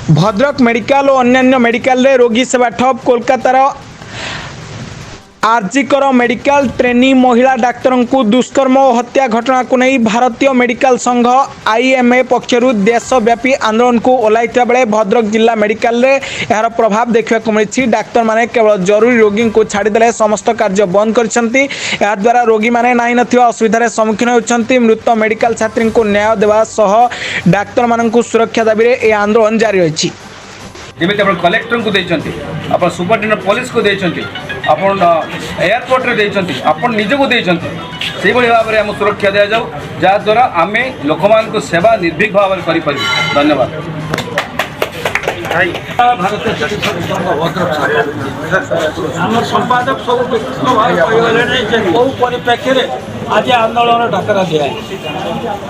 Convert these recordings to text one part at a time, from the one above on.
Bhadrak medical और अन्य medical रे रोगी सेवा ठप। कोलकातार आरजीकर मेडिकल ट्रेनी महिला डाक्तरों को दुष्कर्म और हत्या घटना को नहीं भारतीय मेडिकल संघ आईएमए पक्षर देशव्यापी आंदोलन को ओह्लाई बेले भद्रक जिला मेडिकल रे यार प्रभाव देखा मिली। डाक्तर माने केवल जरूरी रोगी को छाड़देले समस्त कार्य बंद कर रोगी मैंने नाई नथिबा असुविधार सम्मुखीन होती। मृत मेडिकल छात्री को न्याय देवा सह डाक्तर मान सुरक्षा दाबी में यह आंदोलन जारी रही। जमी आप कलेक्टर को देते आप सुपरिटेडेंट पुलिस को देते आप एयरपोर्ट रे देते आप निजको देते से भाव में आम सुरक्षा दि जाऊ जहाद्वारा आम लोक मान सेवा निर्भीक भाव में कर। धन्यवाद। भारतीय चिकित्सक संघ भद्रक आम संपादक सब कहीगले कौ परिप्रेक्षी आज आंदोलन डाकरा दिए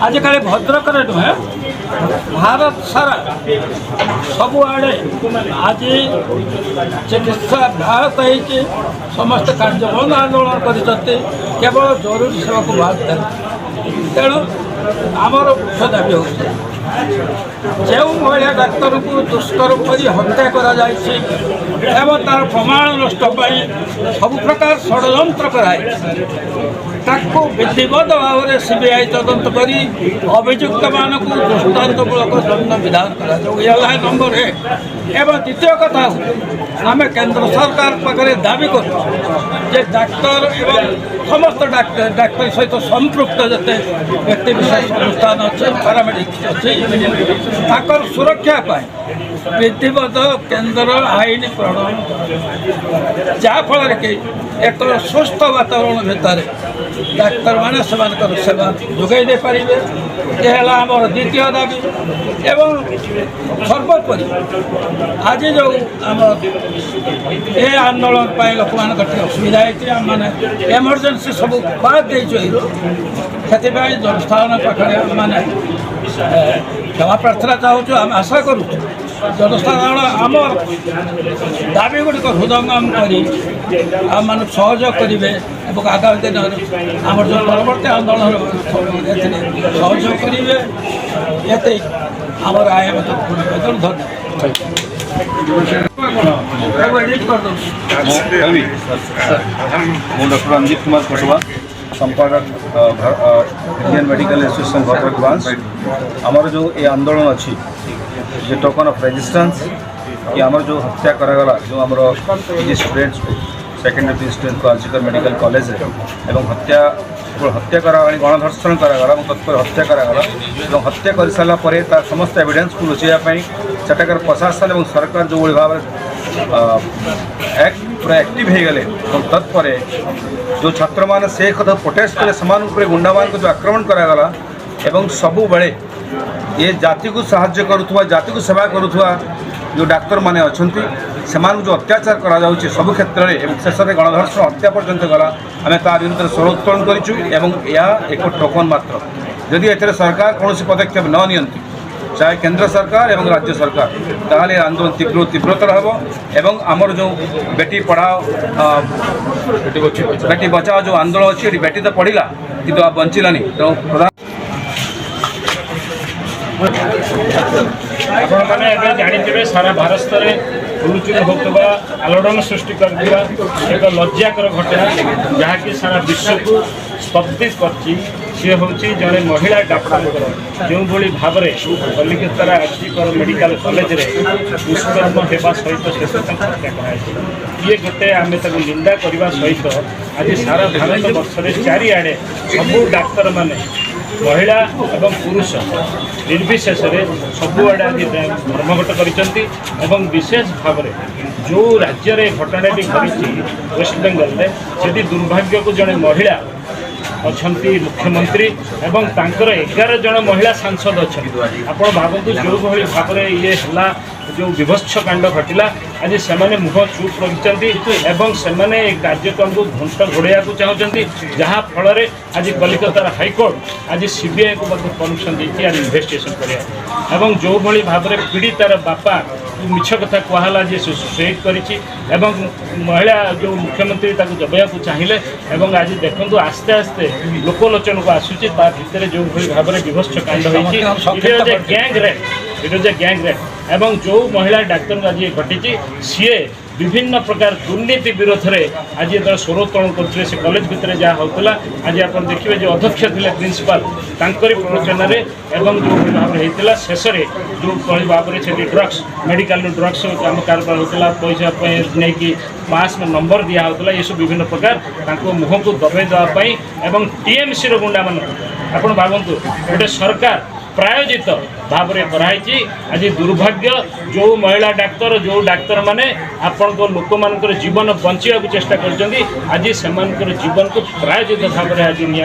आज खाली भद्रक नुहे भारत सारा सबुआड़े आज चिकित्सा भारत हो समस्त कार्य बंद आंदोलन कर केवल जरूरी सेवा को बात तेणु आमर मुख्य दाबी हो जो महिला डाक्तर को दुष्कर्म कर हत्या कर तार प्रमाण नष्ट सब प्रकार षड्यंत्र कराई विधिवत भाव में सीबीआई तदंत कर अभियुक्त मानक दृष्टांतमूलक दंड विधान कर नंबर 1 एवं द्वितीय कथा आम केंद्र सरकार पाखे दाबी कर डाक्तर एवं समस्त डाक्तर सहित संपृक्त जिते व्यक्ति विशेष अनुष्ठान अच्छे पारामेडिक्स अच्छे सुरक्षा विधिवत केन्द्र आईन प्रणयन जहाँफल कि एक सुस्थ वातावरण भितर डाक्तर मैंने सेवा जोगाई दे पारे। यह आम द्वितीय दाबी एवं सर्वोपरि आज जो आम ये आंदोलन पर लोक मान असुविधा होती आम मैंने एमरजेंसी सब बाद से जनस्थान पाखे मैंने क्षमा प्रार्थना चाहूँ आम आशा करूँ जनस्थान आम दाबी गुड़िक हृदयंगम कर आम मान सहयोग करेंगे और आगामी दिन आम जो परवर्ती आंदोलन सहयोग करेंगे ये आम आय धन्यवाद। डॉक्टर रंजीत कुमार पटवा संपादक Indian medical association Bhadrak branch. आमर जो ये आंदोलन अच्छी ये टोकन ऑफ रेजिस्टेंस कि आमर जो हत्या करागला जो आमर पीजी स्टूडेंट्स सेकेंडरी स्टूडेंट को आरजीकर मेडिकल कॉलेज एवं हत्या करागला गणधर्षण करागला तत्पर हत्या करागला और हत्या कर सारा पर तार समस्त एविडेंस को लुचाई सेठाकर प्रशासन और सरकार जो भाव पूरा एक्टिव हो गले तत्पर जो छात्र मान से कथा प्रोटेस्ट कले से गुंडा मान जो आक्रमण करागला एवं सबु बेले ये जाति को साहाय्य करुवा जाति को सेवा करुवा जो डाक्तर माने अच्छी से जो अत्याचार करा जाउछि सब क्षेत्र में शेष में गणधर्षण हत्या पर्यंत गला आम तार विरुद्ध स्वर उत्तोलन करूँ। यह एक टोकन मात्र जदि एथरे सरकार कौन पदक्षेप न नियंती चाहे केंद्र सरकार एवं राज्य सरकार ताहले आंदोलन तीव्रतर हम एवं आमर जो बेटी पढ़ाओ बेटी बचाओ जो आंदोलन अच्छी बेटी तो पढ़ला कि आप बंचलानी तो प्रधान आपने जानी सारा भारत स्तर हुलुचुल होता आलोड़न सृष्टि कर एक लज्जाकर घटना जहाँकि सारा विश्व को स्तब्धित कर जड़े महिला डाक्तर जो भाव में कलिकतार आरजीकर मेडिकल कॉलेज दुष्कर्म होगा सहित शेष हत्या कर ये गोटे आम निंदा करने सहित आज सारा भारत वर्ष चारिआडे सबू डाक्तर माने महिला एवं पुरुष निर्विशेष सबुआड़े आज धर्मघट कर विशेष भाव में जो राज्य में घटनाटी घटी वेस्ट बेंगल में से दुर्भाग्य को जड़े महिला अच्छा मुख्यमंत्री एवं तांकर 11 जन महिला सांसद अच्छा आप भावतु जो भाव में ये है जो विभत्स कांड घटला आज से मुह चुप रखिंट से कार्यक्रम को घंट घोड़ाइया चाहते जहाँ फल आज कलिकतार हाईकोर्ट आज सीबीआई को परमिशन देती आज इन्वेस्टिगेशन कर जो भाव में पीड़ितार बापा मिछ कथा कहला जे सुसाइड करिछि एवं महिला जो मुख्यमंत्री जबैया को चाहिए आज देखो आस्ते आस्ते लोकलोचन को आसूची भितर जो भाव में विभत्स कांड होती गैंग रेप एवं जो महिला डाक्तर आज ये घटी सी विभिन्न प्रकार दुर्नीति विरोध में आज ये स्वर उत्तोलन करते से कॉलेज भितर जहाँ होता आज आप देखिए जो अध्यक्ष थे प्रिंसिपाल तांकरी प्रवचन एवं जो भाव में होता शेष में जो भाव में से ड्रग्स मेडिकल ड्रग्स आम कारबार होता पैसा नहीं कि पास में नंबर दिया होता ये सब विभिन्न प्रकार मुह को दबाई देवाई एवं टीएमसी गुंडा मान आप भावतु गोटे सरकार प्रायोजित भाव में कराई आज दुर्भाग्य जो महिला डाक्तर जो डाक्तर माने आपण लोक मान जीवन बंचा चेष्टा कर आज से जीवन को प्रायोजित भाव में आज नि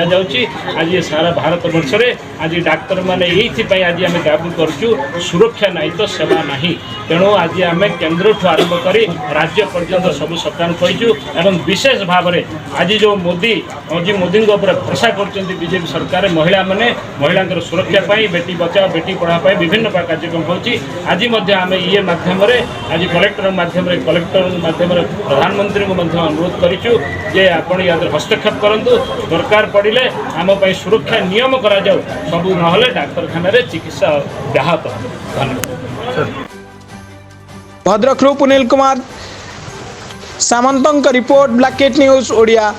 आज सारा भारत वर्ष में आज डाक्तर मैंने ये आज आम दाबी करुँ सुरक्षा नहीं तो सेवा नहीं तेणु आज आम केन्द्र ठू आरंभ कर राज्य पर्यंत सब सरकार कहूँ एवं विशेष भाव में आज जो मोदी मोदी भरोसा कर बीजेपी सरकार महिला माने महिला सुरक्षा बेटी बचाओ बेटी पढ़ाओ विभिन्न कार्यक्रम होची आज आम ये माध्यम आज कलेक्टर माध्यम प्रधानमंत्री को अनुरोध करूँ जे आपण या हस्तक्षेप करूँ दरकार पड़े आम सुरक्षा नियम करा जाऊ सबू ना डाक्तखाना चिकित्सा व्याहत। धन्यवाद। भद्रकरू पुनील कुमार सामंतଙ୍କ रिपोर्ट ब्लैकेट न्यूज ओडिया।